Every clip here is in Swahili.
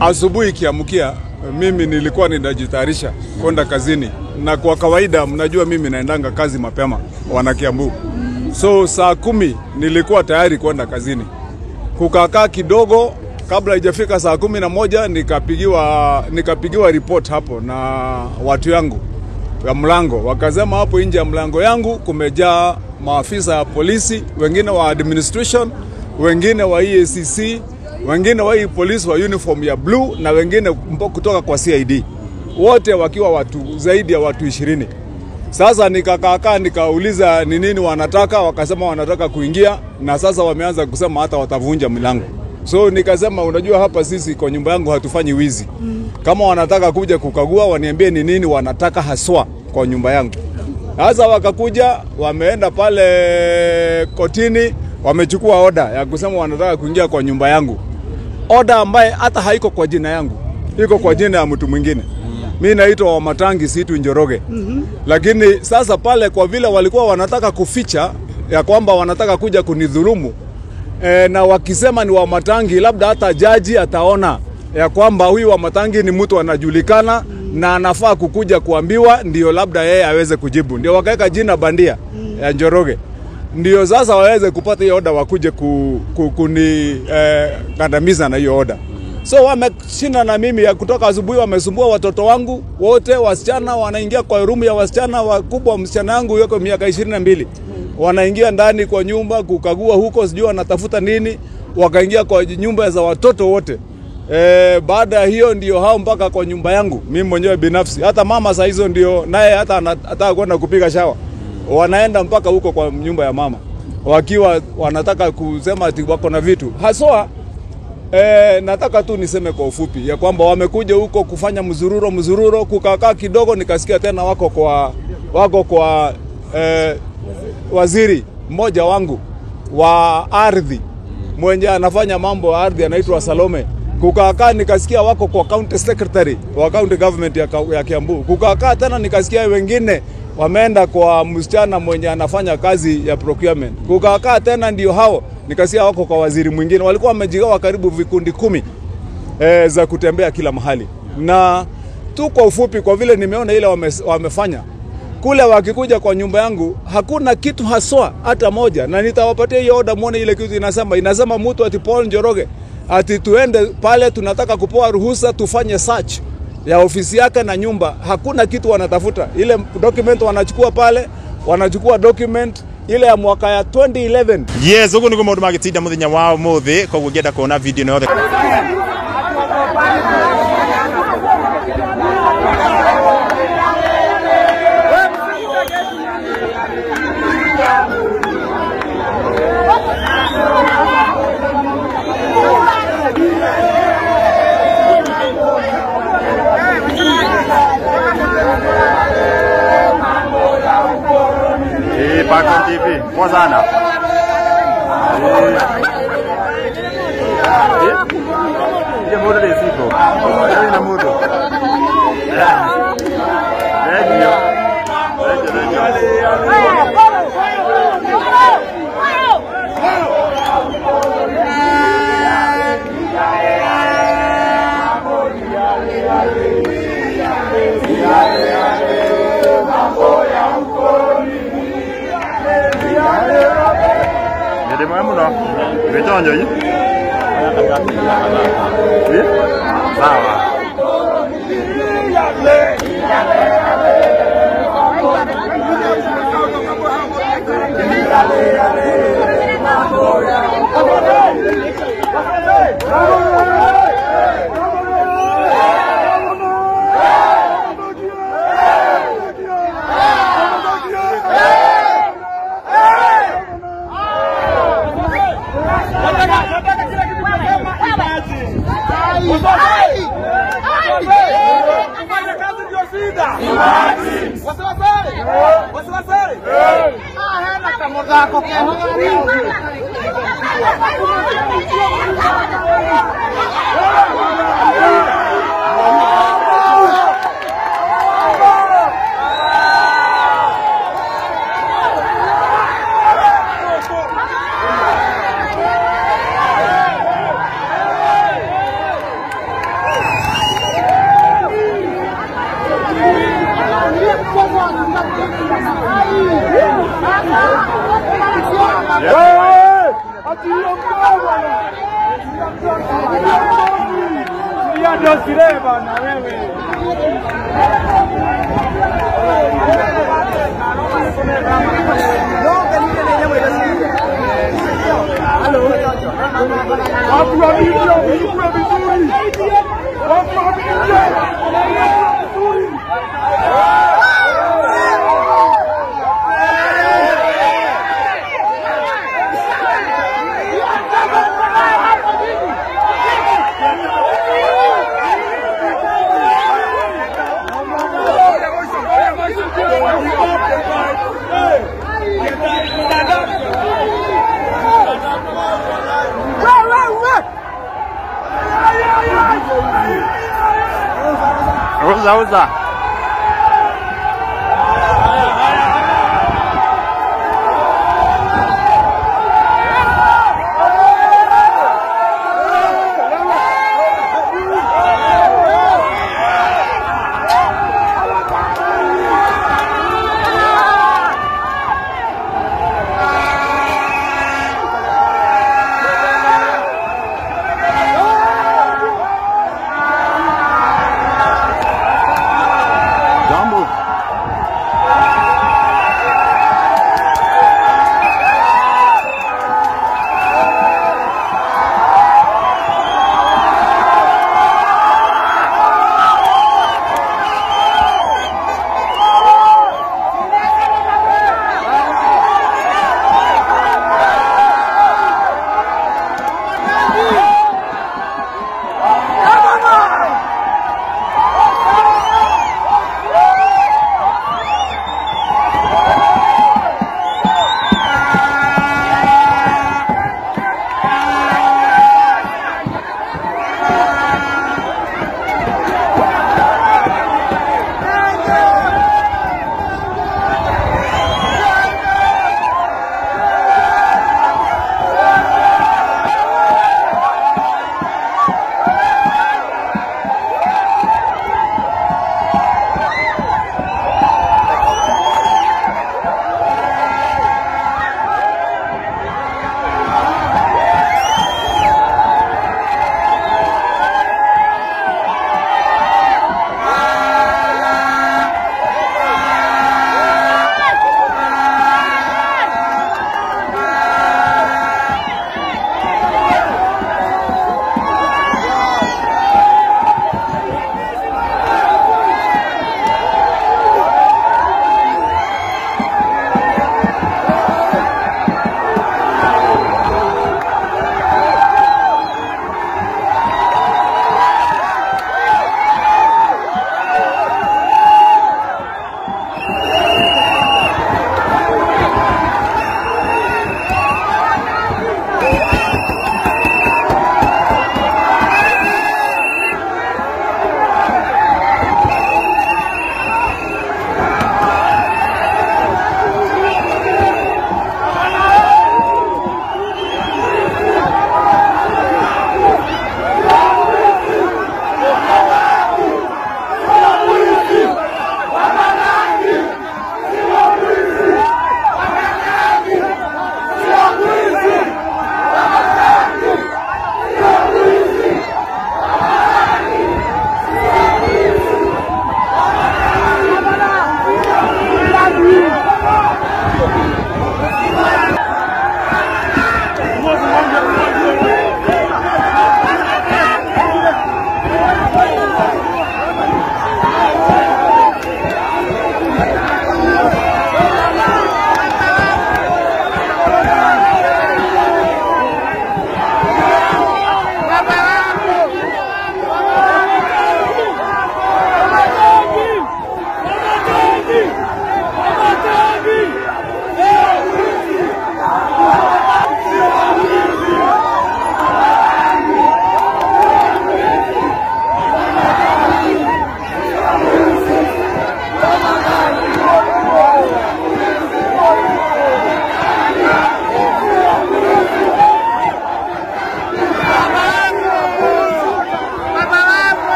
Asubuhi kiamkia mimi nilikuwa ninajitayarisha kwenda kazini, na kwa kawaida mnajua mimi naendanga kazi mapema wana Kiambu. So saa 10 nilikuwa tayari kwenda kazini. Kukakaa kidogo kabla haijafika saa 11 nikapigiwa report hapo na watu yangu ya mlango. Wakasema hapo nje ya mlango yangu kumejaa maafisa ya polisi, wengine wa administration, wengine wa EACC, wengine wa polisi wa uniform ya blue, na wengine kutoka kwa CID. Wote wakiwa watu zaidi ya watu 20. Sasa nikakaa nikauliza ni nini wanataka, wakasema wanataka kuingia, na sasa wameanza kusema hata watavunja milango. So nikasema unajua hapa sisi kwa nyumba yangu hatufanyi wizi. Kama wanataka kuja kukagua waniambie ni nini wanataka haswa kwa nyumba yangu. Sasa wakakuja, wameenda pale kotini, wamechukua order ya kusema wanataka kuingia kwa nyumba yangu. Order ambaye hata haiko kwa jina yangu, iko kwa jina ya mtu mwingine. Mimi naitwa Wamatangi, situ Njoroge. Lakini sasa pale kwa vile walikuwa wanataka kuficha ya kwamba wanataka kuja kunidhulumu, na wakisema ni Wamatangi, labda hata jaji ataona ya kwamba huyu Wamatangi ni mtu anajulikana na anafaa kukuja kuambiwa ndio labda yeye aweze kujibu. Ndio wakaweka jina bandia ya Njoroge. Ndio sasa waweze kupata hiyo order wakuje kandamiza na hiyo order. So wameshinda na mimi ya kutoka asubuhi, wamesumbua watoto wangu wote wasichana, wanaingia kwa room ya wasichana wakubwa. Msichana yangu yuko miaka 22. Wanaingia ndani kwa nyumba kukagua huko, sijui wanatafuta nini, wakaingia kwa nyumba za watoto wote. Baada ya hiyo ndio hao mpaka kwa nyumba yangu mimi mwenyewe binafsi. Hata mama saa hizo ndio naye hata anataka kwenda kupiga shawa. Wanaenda mpaka huko kwa nyumba ya mama, wakiwa wanataka kusema ati wako na vitu haswa. Nataka tu niseme kwa ufupi ya kwamba wamekuja huko kufanya mzururo, kukakaa kidogo nikasikia tena wako kwa waziri mmoja wangu wa ardhi mwenye anafanya mambo ya ardhi anaitwa Salome. Kukakaa nikasikia wako kwa county secretary wa county government ya Kiambu. Kukakaa tena nikasikia wengine wameenda kwa msichana mwenye anafanya kazi ya procurement. Kukakaa tena ndio hao nikasikia wako kwa waziri mwingine. Walikuwa wamejigawa karibu vikundi 10 za kutembea kila mahali. Na tu kwa ufupi, kwa vile nimeona ile wamefanya kule, wakikuja kwa nyumba yangu hakuna kitu haswa hata moja, na nitawapatia hiyo order muone ile kitu inasema mtu ati Paul Njoroge ati tuende pale, tunataka kupoa ruhusa tufanye search ya ofisi yake na nyumba. Hakuna kitu wanatafuta. Ile document wanachukua pale, wanachukua document ile ya mwaka ya 2011. Yes, ugu niko maundu magitinda muthenya wa muthi, koguo ngenda kuona video yothe. Pakon TV, poa sana. Ile moda de siko. Ile na moda. Jadi mana mula? Betul aja ni. Sawa. Hiyo ndio sile bana wewe. Watu wa Biblia mlikuwa vizuri. Watu wa Biblia vizuri. Uza.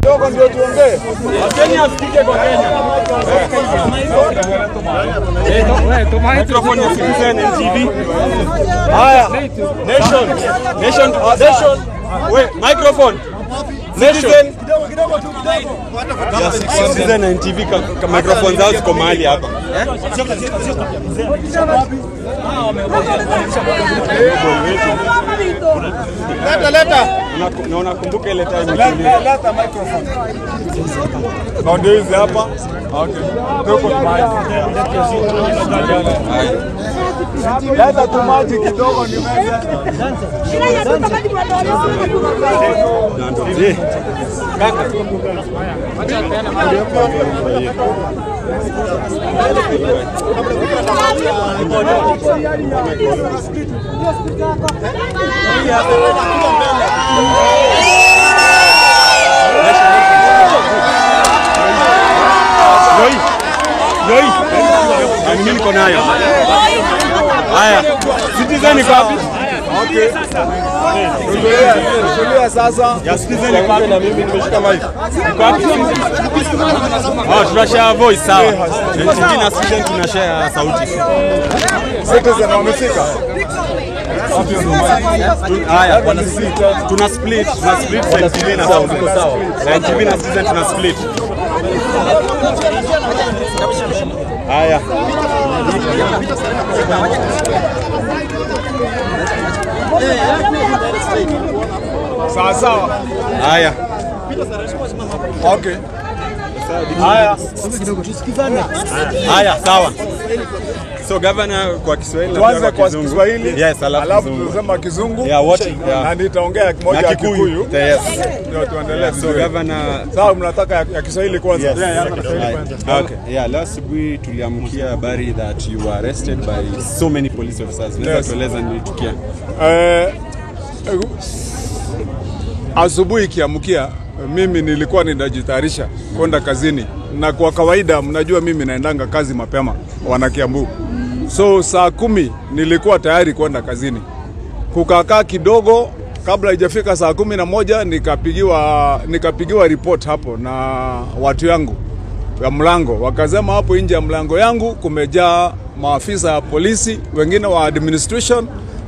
Dogo ndio tuongee. Kenya asikike kwa Kenya. Microphone ya Citizen TV. Haya. Nation. Wait, microphone. Nation. Citizen TV microphone zao ziko mahali hapa. Leta. Unakumbuka ile time leta microphone. Ndio hizi hapa. Okay. Tuko leta tu maji kidogo ni meza. Kaka. Acha tena mimi niko nayo. Haya. Citizen iko wapi? Okay. Tulia sasa. Ya Citizen iko wapi na mimi nimeshika mic. Iko wapi? Tunashare voice sawa. NTV na Citizen tunashare sauti. Citizen wamefika. Haya, tuna split NTV na sauti iko sawa. NTV na Citizen tuna split. Haya. Sawa. Haya. Okay. Haya, sawa. So governor kwa Kiswahili tuanze kwa Kiswahili. Yes, alafu tusema Kizungu. Yeah, wote. Na nitaongea kimoja ya Kikuyu. Yes. Ndio tuendelee. So governor, sawa, mnataka ya Kiswahili kwanza. Yes. Okay. Yeah, last week tuliamkia habari that you were arrested by so many police officers. Unaweza tueleza nini tukia? Asubuhi kiamkia mimi nilikuwa ninajitayarisha kwenda kazini, na kwa kawaida mnajua mimi naendanga kazi mapema wana Kiambu. So saa 10 nilikuwa tayari kwenda kazini. Kukakaa kidogo kabla haijafika saa 11 nikapigiwa report hapo na watu yangu ya mlango. Wakasema hapo nje ya mlango yangu kumejaa maafisa ya polisi, wengine wa administration,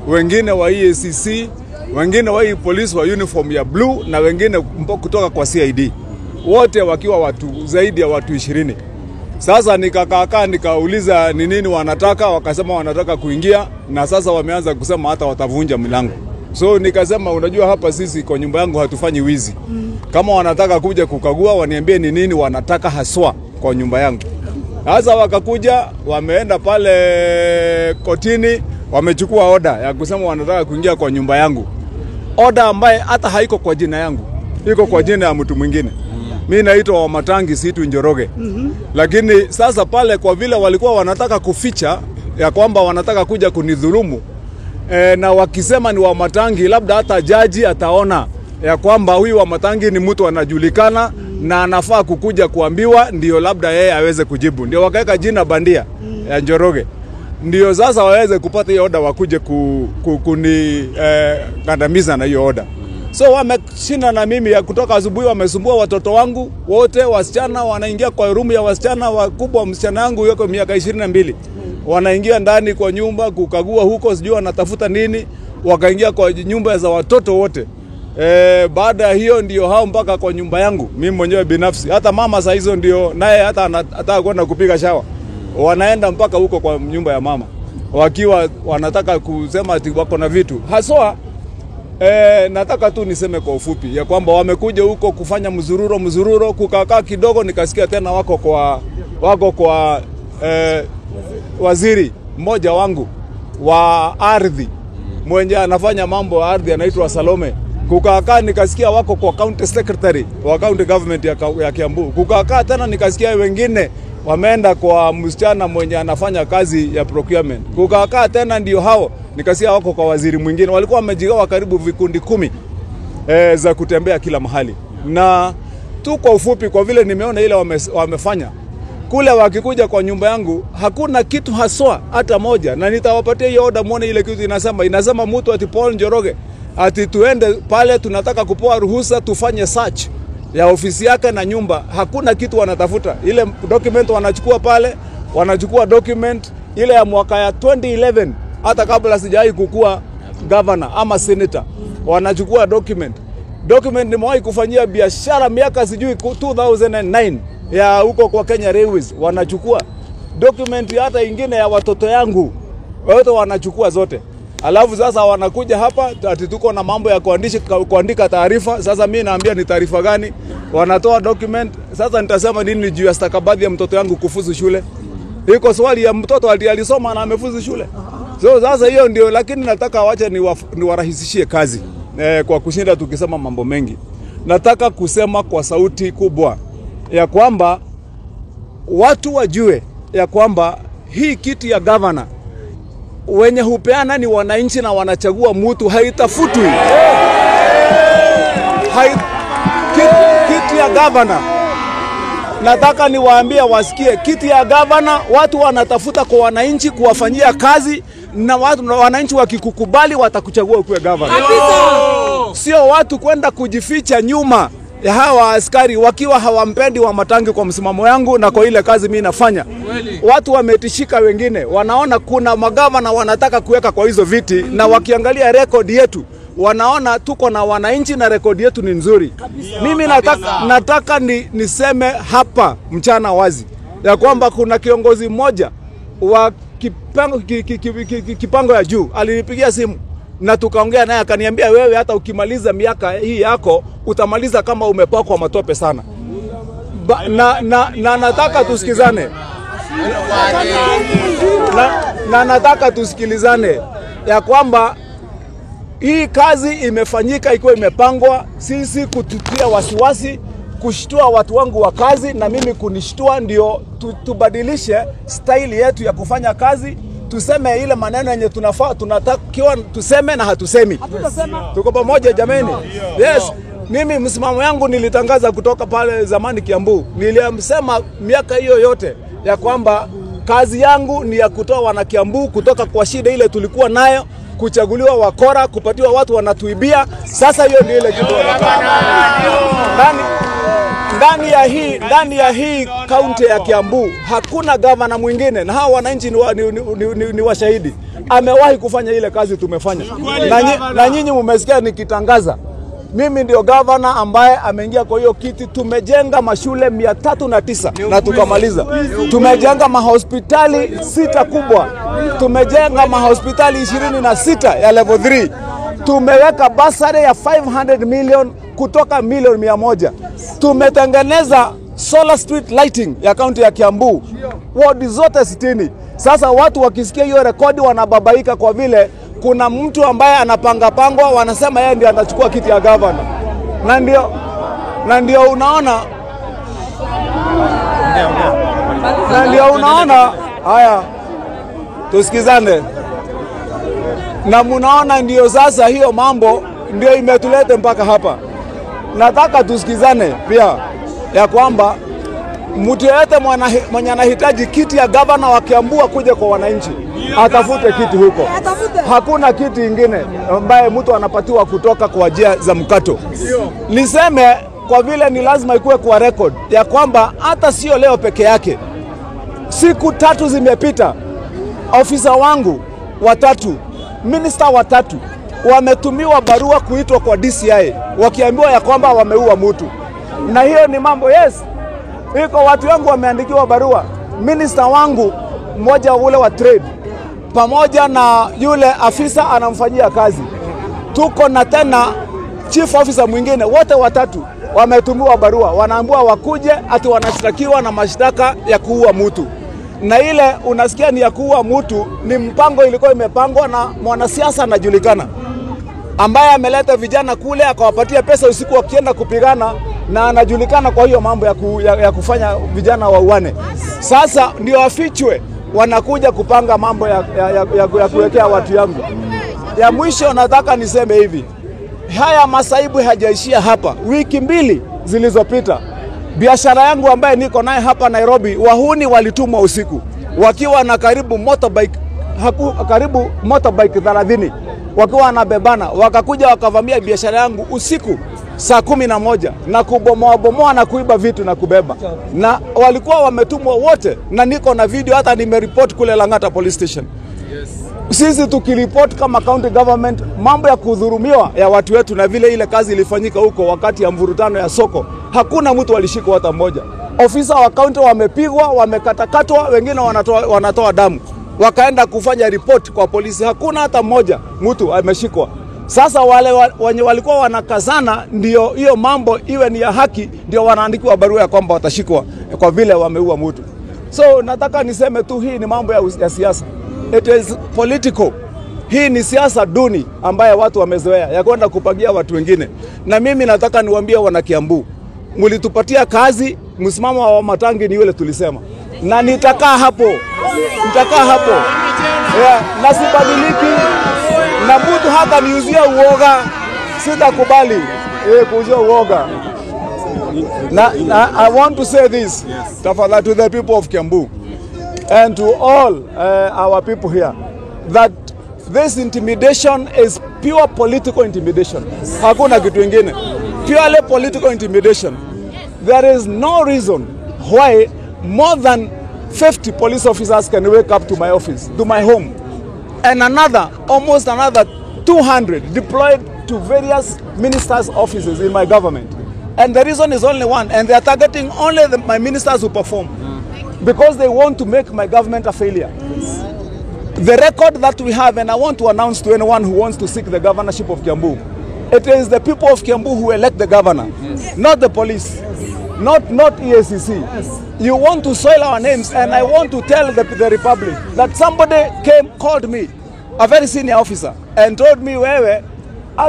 wengine wa EACC, wengine wa polisi wa uniform ya blue na wengine kutoka kwa CID. Wote wakiwa watu zaidi ya watu 20. Sasa nikakaa nikauliza ni nini wanataka, wakasema wanataka kuingia, na sasa wameanza kusema hata watavunja milango. So nikasema unajua hapa sisi kwa nyumba yangu hatufanyi wizi. Kama wanataka kuja kukagua waniambie ni nini wanataka haswa kwa nyumba yangu. Sasa wakakuja, wameenda pale kotini, wamechukua oda ya kusema wanataka kuingia kwa nyumba yangu. Oda ambaye hata haiko kwa jina yangu, iko kwa jina ya mtu mwingine. Mimi naitwa Wamatangi, situ Njoroge. Lakini sasa pale kwa vile walikuwa wanataka kuficha ya kwamba wanataka kuja kunidhulumu, na wakisema ni Wamatangi, labda hata jaji ataona ya kwamba huyu Wamatangi ni mtu anajulikana na anafaa kukuja kuambiwa, ndio labda yeye aweze kujibu. Ndio wakaweka jina bandia ya Njoroge. Ndio sasa waweze kupata hiyo oda wakuje kuni kandamiza na hiyo oda. So wameshinda na mimi ya kutoka asubuhi, wamesumbua watoto wangu wote wasichana, wanaingia kwa room ya wasichana wakubwa. Msichana yangu yuko miaka 22, wanaingia ndani kwa nyumba kukagua huko, sijui wanatafuta nini, wakaingia kwa nyumba za watoto wote. Baada ya hiyo ndio hao mpaka kwa nyumba yangu mimi mwenyewe binafsi. Hata mama saa hizo ndio naye hata anataka kwenda kupiga shawa, wanaenda mpaka huko kwa nyumba ya mama, wakiwa wanataka kusema ati wako na vitu haswa. Nataka tu niseme kwa ufupi ya kwamba wamekuja huko kufanya mzururo, kukaa kidogo, nikasikia tena wako kwa waziri mmoja wangu wa ardhi mwenye anafanya mambo ya ardhi, anaitwa Salome. Kukaa nikasikia wako kwa county secretary wa county government ya Kiambu. Kukaa tena nikasikia wengine wameenda kwa msichana mwenye anafanya kazi ya procurement. Kukaa tena ndio hao nikasikia wako kwa waziri mwingine. Walikuwa wamejigawa karibu vikundi 10 za kutembea kila mahali. Na tu kwa ufupi, kwa vile nimeona ile wamefanya kule, wakikuja kwa nyumba yangu hakuna kitu haswa hata moja, na nitawapatia hiyo order muone ile kitu inasema mtu ati Paul Njoroge ati tuende pale, tunataka kupoa ruhusa tufanye search ya ofisi yake na nyumba. Hakuna kitu wanatafuta. Ile document wanachukua pale, wanachukua document ile ya mwaka ya 2011, hata kabla sijai kukua governor ama senator, wanachukua document. Nimewahi kufanyia biashara miaka sijui 2009 ya huko kwa Kenya Railways, wanachukua document hata ingine ya watoto yangu, wote wanachukua zote. Alafu sasa wanakuja hapa ati tuko na mambo ya kuandika taarifa. Sasa mimi naambia ni taarifa gani? Wanatoa document. Sasa nitasema nini juu ya stakabadhi ya mtoto yangu kufuzu shule? Iko swali ya mtoto alisoma na amefuzu shule. So sasa hiyo ndio, lakini nataka wacha niwarahisishie kazi. Kwa kushinda tukisema mambo mengi. Nataka kusema kwa sauti kubwa ya kwamba watu wajue ya kwamba hii kiti ya governor wenye hupeana ni wananchi na wanachagua mtu, haitafutwi. Kiti ya governor, nataka niwaambie wasikie, kiti ya governor watu wanatafuta kwa wananchi kuwafanyia kazi, na wananchi wakikukubali watakuchagua kuwa governor. Sio watu kwenda kujificha nyuma ya hawa askari wakiwa hawampendi Wamatangi kwa msimamo yangu na kwa ile kazi mimi nafanya. Watu wametishika, wengine wanaona kuna magavana wanataka kuweka kwa hizo viti, na wakiangalia rekodi yetu wanaona tuko na wananchi na rekodi yetu ni nzuri. Mimi nataka niseme hapa mchana wazi ya kwamba kuna kiongozi mmoja wa kipango ya juu alinipigia simu na tukaongea naye, akaniambia wewe hata ukimaliza miaka hii yako utamaliza kama umepakwa matope sana. Na nataka tusikizane. Na nataka tusikilizane ya kwamba hii kazi imefanyika ikiwa imepangwa, sisi kututia wasiwasi, kushtua watu wangu wa kazi na mimi kunishtua, ndio tubadilishe style yetu ya kufanya kazi. Tuseme ile maneno yenye tunatakiwa tuseme na hatusemi. Tuko pamoja jameni? Yes. Mimi msimamo yangu nilitangaza kutoka pale zamani Kiambu. Nilisema miaka hiyo yote ya kwamba kazi yangu ni ya kutoa wana Kiambu kutoka kwa shida ile tulikuwa nayo, kuchaguliwa wakora, kupatiwa watu wanatuibia. Sasa hiyo ndio ile kitu. Ndani ya hii kaunti ya Kiambu hakuna gavana mwingine, na hao wananchi ni washahidi, amewahi kufanya ile kazi tumefanya. Na nyinyi mmesikia nikitangaza mimi ndio gavana ambaye ameingia kwa hiyo kiti. Tumejenga mashule 309 na tukamaliza. Tumejenga mahospitali 6 kubwa. Tumejenga mahospitali 26 ya level 3. Tumeweka basari ya 500 million kutoka milioni 100. Tumetengeneza solar street lighting ya kaunti ya Kiambu ward zote 60. Sasa watu wakisikia hiyo rekodi wanababaika, kwa vile kuna mtu ambaye anapangwa, wanasema yeye ndiye anachukua kiti ya governor. Na ndio unaona haya, tusikizane. Na munaona ndio sasa hiyo mambo ndio imetulete mpaka hapa. Nataka tusikizane pia ya kwamba mtu yeyote mwenye anahitaji kiti ya gavana wa Kiambu akuje kwa wananchi, atafute kiti huko. Hakuna kiti ingine ambaye mtu anapatiwa kutoka kwa njia za mkato. Niseme kwa vile ni lazima ikuwe kwa record ya kwamba hata sio leo peke yake. Siku 3 zimepita, ofisa wangu watatu, minister watatu wametumiwa barua kuitwa kwa DCI wakiambiwa ya kwamba wameua mtu. Na hiyo ni mambo, yes. Iko watu wangu wameandikiwa barua. Minister wangu mmoja ule wa trade pamoja na yule afisa anamfanyia kazi. Tuko na tena chief officer mwingine, wote watatu wametumiwa barua. Wanaambiwa wakuje ati wanashtakiwa na mashtaka ya kuua mtu. Na ile unasikia ni ya kuua mtu, ni mpango ilikuwa imepangwa na mwanasiasa anajulikana, ambaye ameleta vijana kule akawapatia pesa usiku wakienda kupigana, na anajulikana kwa hiyo mambo ya kufanya vijana wauane. Sasa ndio afichwe, wanakuja kupanga mambo ya kuwekea watu yangu. Ya mwisho nataka niseme hivi, haya masaibu hajaishia hapa. Wiki 2 zilizopita, biashara yangu ambaye niko naye hapa Nairobi, wahuni walitumwa usiku wakiwa na karibu motorbike 30 wakiwa wanabebana, wakakuja wakavamia biashara yangu usiku saa 11 na kubomoa na kuiba vitu na kubeba, na walikuwa wametumwa wote, na niko na video hata nimeripoti kule Lang'ata police station. Sisi tukiripoti kama county government mambo ya kudhurumiwa ya watu wetu, na vile ile kazi ilifanyika huko wakati ya mvurutano ya soko, hakuna mtu alishikwa hata mmoja. Ofisa wa county wamepigwa, wamekatakatwa, wengine wanatoa damu. Wakaenda kufanya report kwa polisi, hakuna hata mmoja mtu ameshikwa. Sasa wale wenye walikuwa wanakazana ndio hiyo mambo iwe ni ya haki, ndio wanaandikiwa barua ya kwamba watashikwa kwa vile wameua mtu. So nataka niseme tu, hii ni mambo ya siasa. It is political. Hii ni siasa duni ambaye watu wamezoea ya kwenda kupagia watu wengine. Na mimi nataka niwaambie wana Kiambu, mlitupatia kazi, msimamo wa Matangi ni yule tulisema. Na nitakaa hapo. Yeah, na sibadiliki. Na mtu hata niuzia uoga, sitakubali kuuzia uoga. I want to say this, tafadhali, to the people of Kiambu and to all our people here, that this intimidation is pure political intimidation. Hakuna kitu ingine. Purely political intimidation. There is no reason why more than 50 police officers can wake up to my office, to my home, and almost another 200 deployed to various ministers' offices in my government. And the reason is only one, and they are targeting only my ministers who perform, because they want to make my government a failure. The record that we have, and I want to announce to anyone who wants to seek the governorship of Kiambu, it is the people of Kiambu who elect the governor, not the police, not EACC. You want to soil our names, and I want to tell the Republic that somebody called me, a very senior officer, and told me, Wewe,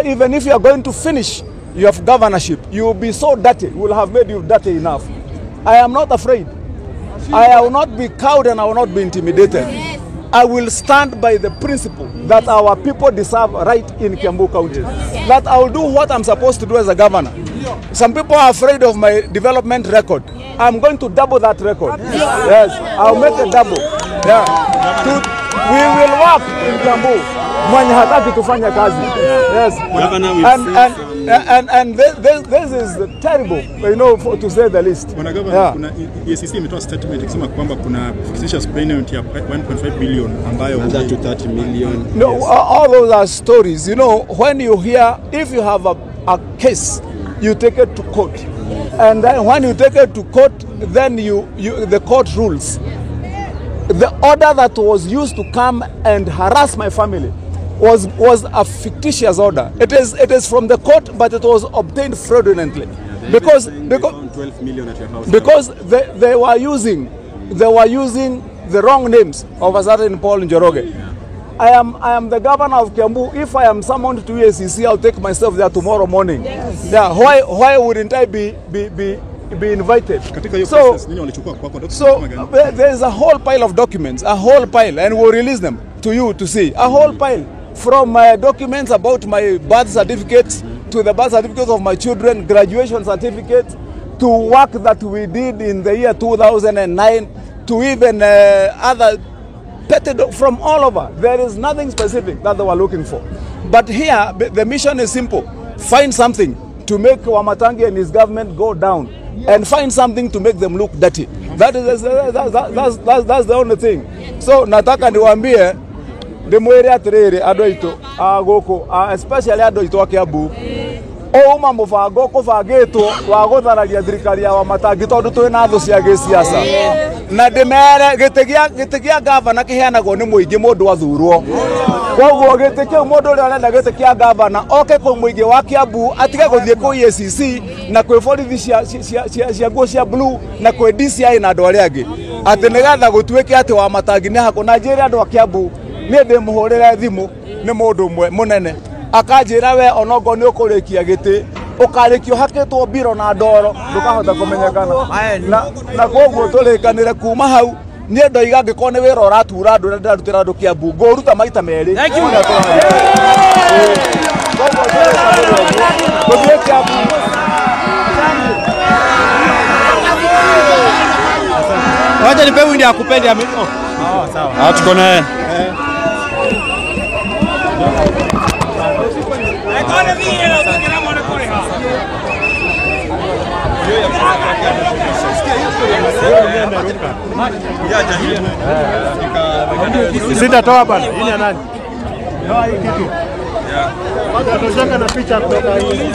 even if you are going to finish your governorship, you will be so dirty, we will have made you dirty enough. I am not afraid. I will not be cowed and I will not be intimidated. I will stand by the principle that our people deserve right in Kiambu County. That I will do what I'm supposed to do as a governor. Some people are afraid of my development record. I'm going to double that record. Yes, I'll make a double. Yeah. We will work in Kiambu. Mwenye hataki tufanya kazi. Yes. And this is terrible, to say the least. Kuna EACC imetoa statement ikisema kwamba kuna fictitious payment ya 1.5 billion ambayo to 30 million. No, all those are stories. When you hear, if you have a case, you take it to court. And then when you take it to court, then the court rules. The order that was used to come and harass my family was a fictitious order. It is from the court, but it was obtained fraudulently. Because 12 million at your house. Because they were using the wrong names of a certain Paul Njoroge. I am the governor of Kiambu. If I am summoned to EACC, I'll take myself there tomorrow morning. Yes. Yeah, why wouldn't I be invited? So there is a whole pile of documents, and we'll release them to you to see. A whole pile, from my documents about my birth certificates to the birth certificates of my children, graduation certificates, to work that we did in the year 2009 to even other petty from all over. There is nothing specific that they were looking for. But here, the mission is simple. Find something to make Wamatangi and his government go down, and find something to make them look dirty. That's the only thing. So nataka niwaambie ndimwire atiriri andu aitu guku especially andu aitu a Kiambu uma mubango kubangitwo wa guthararia thirikari ya Wamatangi tondu twi na thu cia gisiasa na ndimere giti gia gavana kiheanagwo ni muingi mundu athurwo koguo giti kiu mundu uri arenda giti kia gavana oke ku muingi wa Kiambu atige guthie ku EACC na kwi borithi cia nguo cia blue na kwi DCI na andu aria angi ati nigetha gutuike ati Wamatangi ni hakuna njire andu a Kiambu ni ndimuhurire thimu ni mundu umwe munene akanjira we onogo ni ukurikia giti ukarikio hakitwo biro na ndoro ndukahota kumenyekana na koguo tulikanire kuma hau ni ndoiga ngiko ni wira uratura andu na ndarutira andu Kiambu nguruta maita meri wacha nipe windi akupende ame sawa tuko naye Sitatoa bana. Hii ni nani? Toa hii kitu. Watu watosheka na picha kutoka hii.